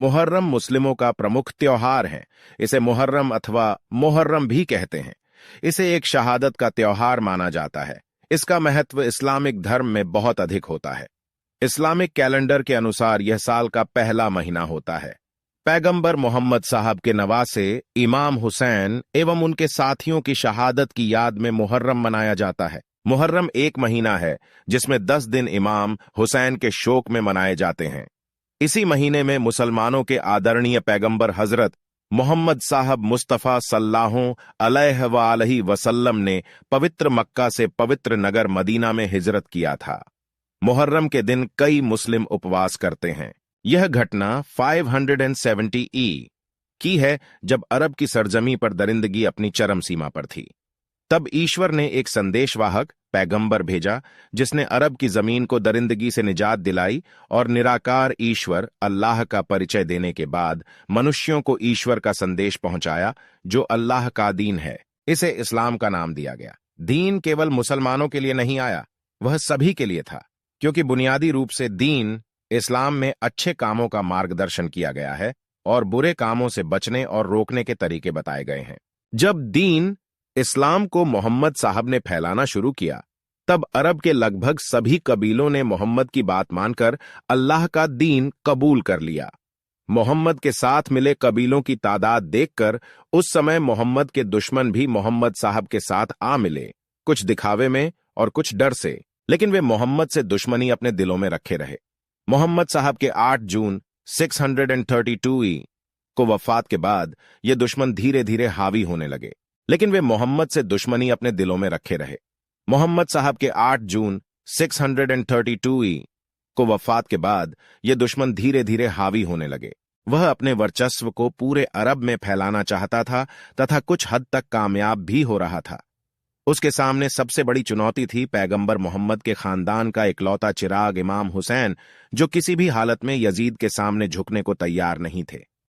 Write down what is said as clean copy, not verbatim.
मुहर्रम मुस्लिमों का प्रमुख त्योहार है। इसे मुहर्रम अथवा मुहर्रम भी कहते हैं। इसे एक शहादत का त्योहार माना जाता है। इसका महत्व इस्लामिक धर्म में बहुत अधिक होता है। इस्लामिक कैलेंडर के अनुसार यह साल का पहला महीना होता है। पैगंबर मोहम्मद साहब के नवासे इमाम हुसैन एवं उनके साथियों की शहादत की याद में मुहर्रम मनाया जाता है। मुहर्रम एक महीना है जिसमें 10 दिन इमाम हुसैन के शोक में मनाए जाते हैं। इसी महीने में मुसलमानों के आदरणीय पैगंबर हजरत मोहम्मद साहब मुस्तफ़ा सल्लल्लाहु अलैहि वसल्लम ने पवित्र मक्का से पवित्र नगर मदीना में हिजरत किया था। मुहर्रम के दिन कई मुस्लिम उपवास करते हैं। यह घटना 570 की है जब अरब की सरजमी पर दरिंदगी अपनी चरम सीमा पर थी। तब ईश्वर ने एक संदेशवाहक पैगंबर भेजा जिसने अरब की जमीन को दरिंदगी से निजात दिलाई और निराकार ईश्वर अल्लाह का परिचय देने के बाद मनुष्यों को ईश्वर का संदेश पहुंचाया जो अल्लाह का दीन है। इसे इस्लाम का नाम दिया गया। दीन केवल मुसलमानों के लिए नहीं आया, वह सभी के लिए था, क्योंकि बुनियादी रूप से दीन इस्लाम में अच्छे कामों का मार्गदर्शन किया गया है और बुरे कामों से बचने और रोकने के तरीके बताए गए हैं। जब दीन इस्लाम को मोहम्मद साहब ने फैलाना शुरू किया, तब अरब के लगभग सभी कबीलों ने मोहम्मद की बात मानकर अल्लाह का दीन कबूल कर लिया। मोहम्मद के साथ मिले कबीलों की तादाद देखकर उस समय मोहम्मद के दुश्मन भी मोहम्मद साहब के साथ आ मिले, कुछ दिखावे में और कुछ डर से, लेकिन वे मोहम्मद से दुश्मनी अपने दिलों में रखे रहे। मोहम्मद साहब के 8 जून 632 को वफात के बाद ये दुश्मन धीरे धीरे हावी होने लगे, लेकिन वे मोहम्मद से दुश्मनी अपने दिलों में रखे रहे। मोहम्मद साहब के 8 जून 632 को वफात के बाद ये दुश्मन धीरे धीरे हावी होने लगे। वह अपने वर्चस्व को पूरे अरब में फैलाना चाहता था तथा कुछ हद तक कामयाब भी हो रहा था। उसके सामने सबसे बड़ी चुनौती थी पैगंबर मोहम्मद के खानदान का इकलौता चिराग इमाम हुसैन, जो किसी भी हालत में यजीद के सामने झुकने को तैयार नहीं थे।